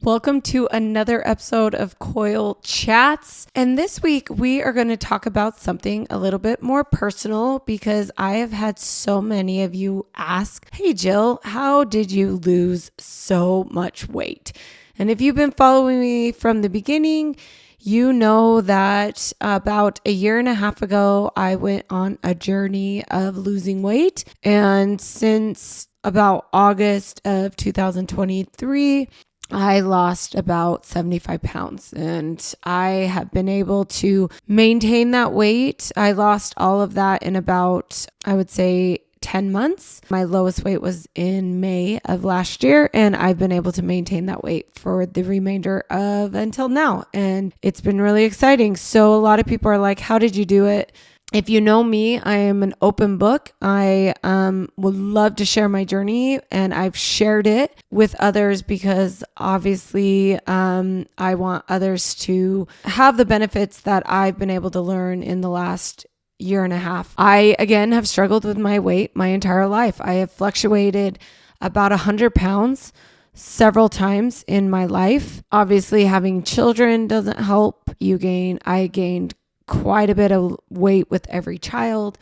Welcome to another episode of Coil Chats. And this week we are going to talk about something a little bit more personal because I have had so many of you ask, "Hey Jill, how did you lose so much weight?" And if you've been following me from the beginning, you know that about a year and a half ago, I went on a journey of losing weight. And since about August of 2023, I lost about 75 pounds and I have been able to maintain that weight. I lost all of that in about, I would say, 10 months. My lowest weight was in May of last year, and I've been able to maintain that weight for the remainder of until now. And it's been really exciting. So a lot of people are like, how did you do it? If you know me, I am an open book. I would love to share my journey, and I've shared it with others because obviously I want others to have the benefits that I've been able to learn in the last year and a half. I, again, have struggled with my weight my entire life. I have fluctuated about 100 pounds several times in my life. Obviously, having children doesn't help. I gained quite a bit of weight with every child.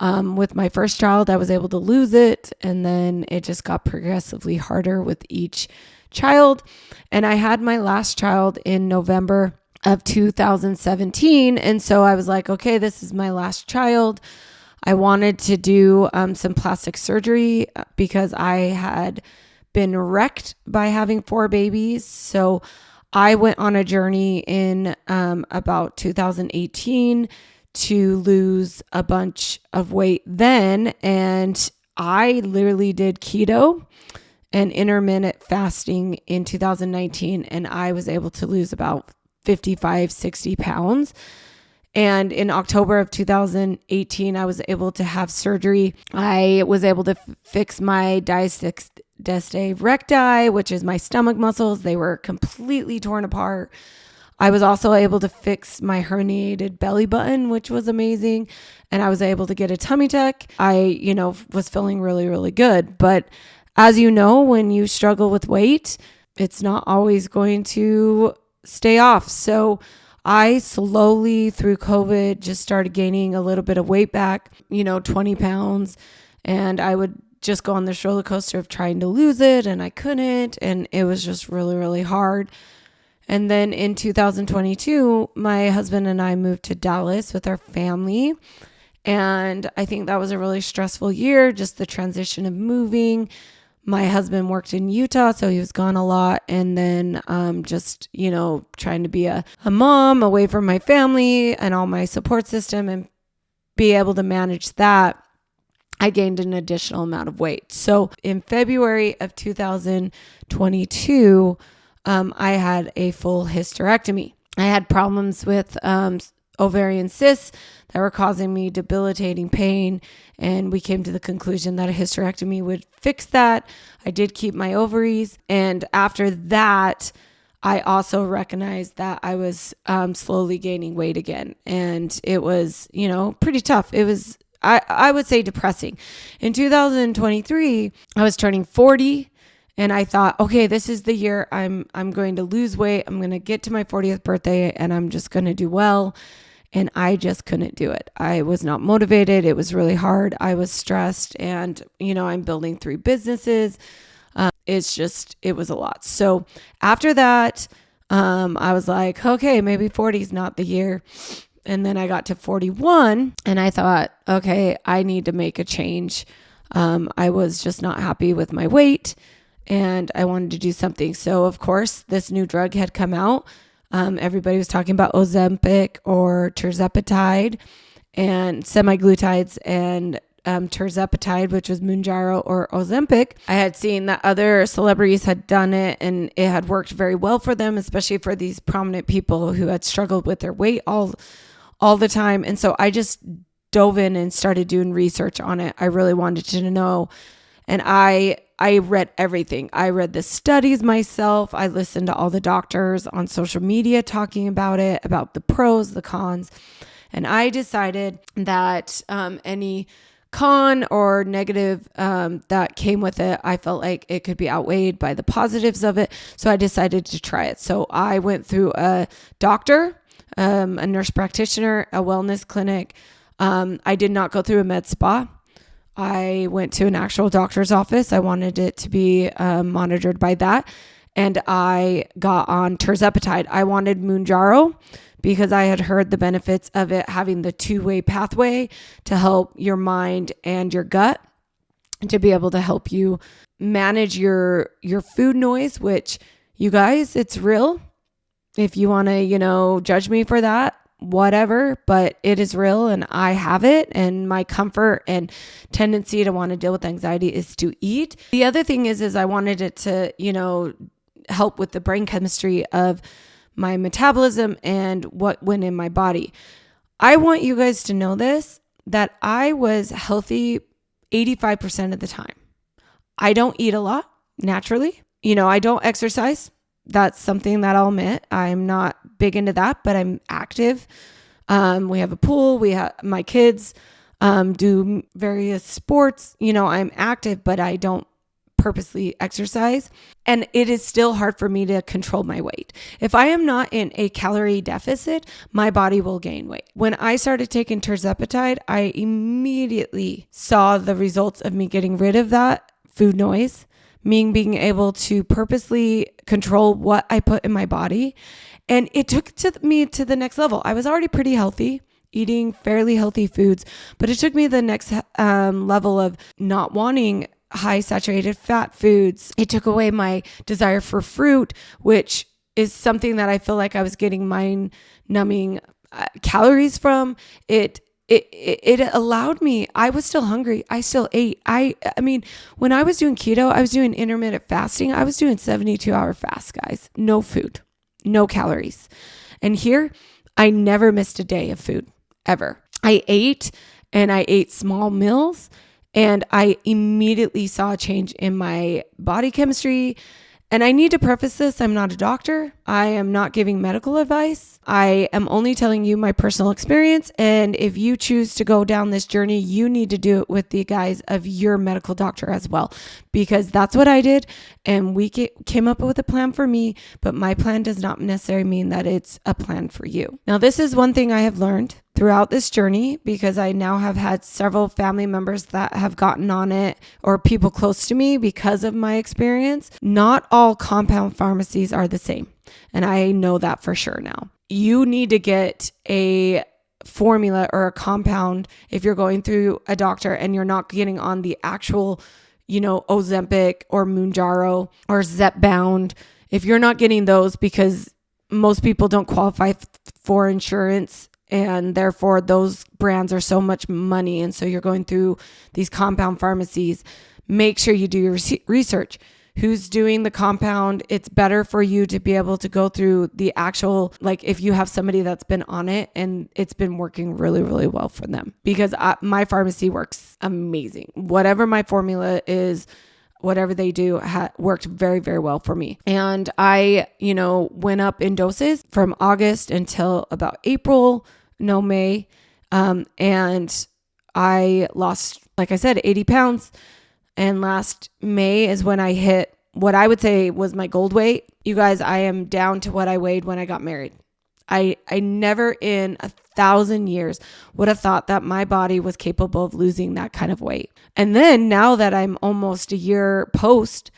With my first child, I was able to lose it, and then it just got progressively harder with each child. And I had my last child in November of 2017, and so I was like, okay, this is my last child. I wanted to do some plastic surgery because I had been wrecked by having 4 babies. So I went on a journey in about 2018 to lose a bunch of weight then. And I literally did keto and intermittent fasting in 2019. And I was able to lose about 55, 60 pounds. And in October of 2018, I was able to have surgery. I was able to fix my diastasis recti, which is my stomach muscles. They were completely torn apart. I was also able to fix my herniated belly button, which was amazing. And I was able to get a tummy tuck. I, was feeling really, really good. But as you know, when you struggle with weight, it's not always going to stay off. So I slowly through COVID just started gaining a little bit of weight back, 20 pounds. And I would just go on this roller coaster of trying to lose it, and I couldn't. And it was just really, really hard. And then in 2022, my husband and I moved to Dallas with our family. And I think that was a really stressful year, just the transition of moving. My husband worked in Utah, so he was gone a lot. And then trying to be a mom away from my family and all my support system and be able to manage that, I gained an additional amount of weight. So in February of 2022, I had a full hysterectomy. I had problems with ovarian cysts that were causing me debilitating pain. And we came to the conclusion that a hysterectomy would fix that. I did keep my ovaries. And after that, I also recognized that I was slowly gaining weight again. And it was, pretty tough. It was, I would say, depressing. In 2023, I was turning 40. And I thought, okay, this is the year I'm going to lose weight. I'm going to get to my 40th birthday and I'm just going to do well. And I just couldn't do it. I was not motivated. It was really hard. I was stressed and, I'm building 3 businesses. It was a lot. So after that, I was like, okay, maybe 40 is not the year. And then I got to 41 and I thought, okay, I need to make a change. I was just not happy with my weight and I wanted to do something. So of course, this new drug had come out. Everybody was talking about Ozempic or Tirzepatide and semaglutides and Tirzepatide, which was Mounjaro or Ozempic. I had seen that other celebrities had done it and it had worked very well for them, especially for these prominent people who had struggled with their weight all the time. And so I just dove in and started doing research on it. I really wanted to know. And I read everything. I read the studies myself. I listened to all the doctors on social media talking about it, about the pros, the cons. And I decided that any con or negative that came with it, I felt like it could be outweighed by the positives of it. So I decided to try it. So I went through a doctor, a nurse practitioner, a wellness clinic. I did not go through a med spa. I went to an actual doctor's office. I wanted it to be monitored by that. And I got on Tirzepatide. I wanted Mounjaro because I had heard the benefits of it having the two-way pathway to help your mind and your gut, to be able to help you manage your food noise, which, you guys, it's real. If you want to, judge me for that, whatever, but it is real and I have it, and my comfort and tendency to want to deal with anxiety is to eat. The other thing is I wanted it to, help with the brain chemistry of my metabolism and what went in my body. I want you guys to know this, that I was healthy 85% of the time. I don't eat a lot naturally. I don't exercise. That's something that I'll admit. I'm not big into that, but I'm active. We have a pool. We have my kids do various sports. I'm active, but I don't purposely exercise. And it is still hard for me to control my weight. If I am not in a calorie deficit, my body will gain weight. When I started taking Tirzepatide, I immediately saw the results of me getting rid of that food noise, me being able to purposely control what I put in my body. And it took me to the next level. I was already pretty healthy, eating fairly healthy foods, but it took me the next level of not wanting high saturated fat foods. It took away my desire for fruit, which is something that I feel like I was getting mind numbing calories from. It allowed me, I was still hungry. I still ate. I mean, when I was doing keto, I was doing intermittent fasting. I was doing 72-hour fast, guys. No food, no calories. And here, I never missed a day of food, ever. I ate, and I ate small meals, and I immediately saw a change in my body chemistry. And I need to preface this, I'm not a doctor. I am not giving medical advice. I am only telling you my personal experience. And if you choose to go down this journey, you need to do it with the guise of your medical doctor as well, because that's what I did. And we came up with a plan for me, but my plan does not necessarily mean that it's a plan for you. Now, this is one thing I have learned throughout this journey, because I now have had several family members that have gotten on it, or people close to me because of my experience. Not all compound pharmacies are the same. And I know that for sure now. You need to get a formula or a compound if you're going through a doctor and you're not getting on the actual, Ozempic or Mounjaro or Zepbound. If you're not getting those, because most people don't qualify for insurance, and therefore those brands are so much money, and so you're going through these compound pharmacies, make sure you do your research. Who's doing the compound? It's better for you to be able to go through the actual, like if you have somebody that's been on it and it's been working really, really well for them, because my pharmacy works amazing. Whatever my formula is, whatever they do worked very, very well for me. And I, went up in doses from August until about May. And I lost, like I said, 80 pounds. And last May is when I hit what I would say was my gold weight. You guys, I am down to what I weighed when I got married. I never in 1,000 years would have thought that my body was capable of losing that kind of weight. And then now that I'm almost a year post,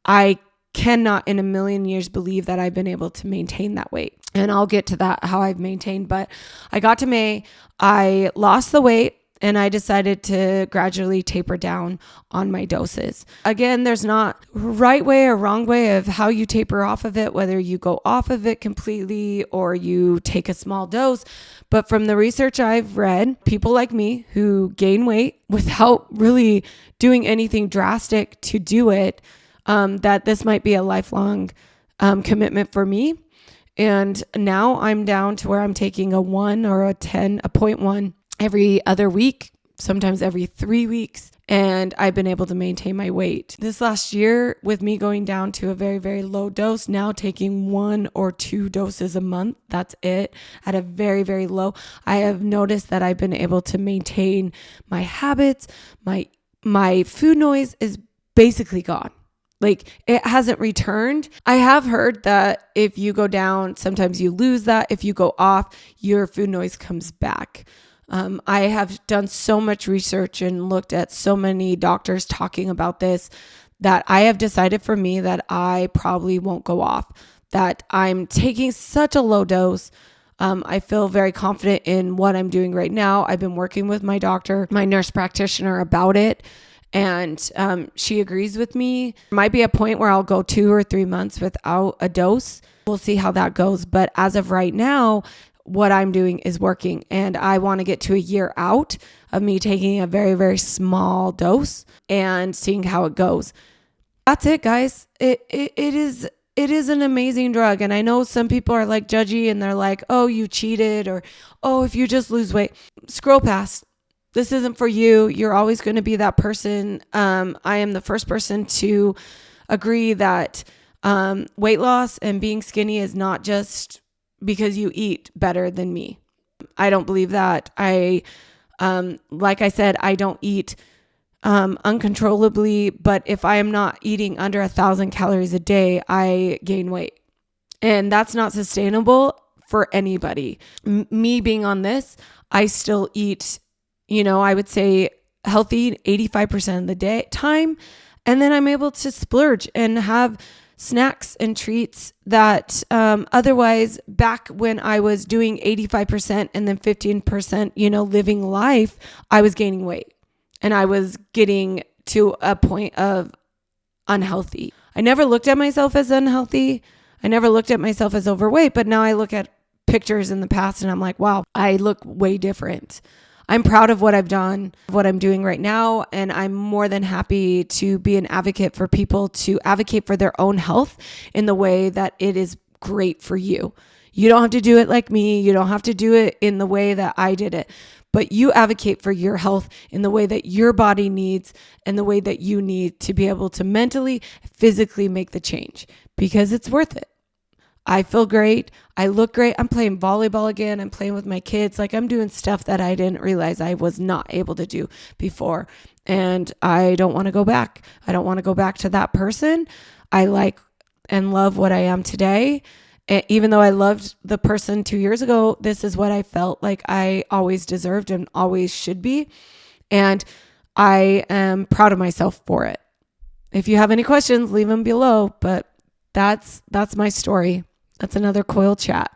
I cannot in a million years believe that I've been able to maintain that weight. And I'll get to that, how I've maintained. But I got to May, I lost the weight, and I decided to gradually taper down on my doses. Again, there's not right way or wrong way of how you taper off of it, whether you go off of it completely or you take a small dose. But from the research I've read, people like me who gain weight without really doing anything drastic to do it, that this might be a lifelong commitment for me. And now I'm down to where I'm taking a 1 or a 0.1 every other week, sometimes every 3 weeks, and I've been able to maintain my weight. This last year, with me going down to a very, very low dose, now taking 1 or 2 doses a month, that's it, at a very, very low, I have noticed that I've been able to maintain my habits. My food noise is basically gone. Like, it hasn't returned. I have heard that if you go down, sometimes you lose that. If you go off, your food noise comes back. I have done so much research and looked at so many doctors talking about this that I have decided for me that I probably won't go off, that I'm taking such a low dose. I feel very confident in what I'm doing right now. I've been working with my doctor, my nurse practitioner, about it. And she agrees with me. There might be a point where I'll go 2 or 3 months without a dose. We'll see how that goes. But as of right now, what I'm doing is working. And I want to get to a year out of me taking a very, very small dose and seeing how it goes. That's it, guys. It is an amazing drug. And I know some people are like judgy and they're like, oh, you cheated, or, oh, if you just lose weight, scroll past. This isn't for you. You're always going to be that person. I am the first person to agree that weight loss and being skinny is not just because you eat better than me. I don't believe that. Like I said, I don't eat uncontrollably, but if I am not eating under 1,000 calories a day, I gain weight. And that's not sustainable for anybody. Me being on this, I still eat, I would say healthy 85% of the time. And then I'm able to splurge and have snacks and treats that otherwise, back when I was doing 85% and then 15%, living life, I was gaining weight and I was getting to a point of unhealthy. I never looked at myself as unhealthy. I never looked at myself as overweight, but now I look at pictures in the past and I'm like, wow, I look way different. I'm proud of what I've done, what I'm doing right now, and I'm more than happy to be an advocate for people to advocate for their own health in the way that it is great for you. You don't have to do it like me. You don't have to do it in the way that I did it, but you advocate for your health in the way that your body needs and the way that you need to be able to mentally, physically make the change, because it's worth it. I feel great. I look great. I'm playing volleyball again. I'm playing with my kids. Like, I'm doing stuff that I didn't realize I was not able to do before. And I don't want to go back. I don't want to go back to that person. I like and love what I am today. And even though I loved the person 2 years ago, this is what I felt like I always deserved and always should be. And I am proud of myself for it. If you have any questions, leave them below. But that's my story. That's another Coil chat.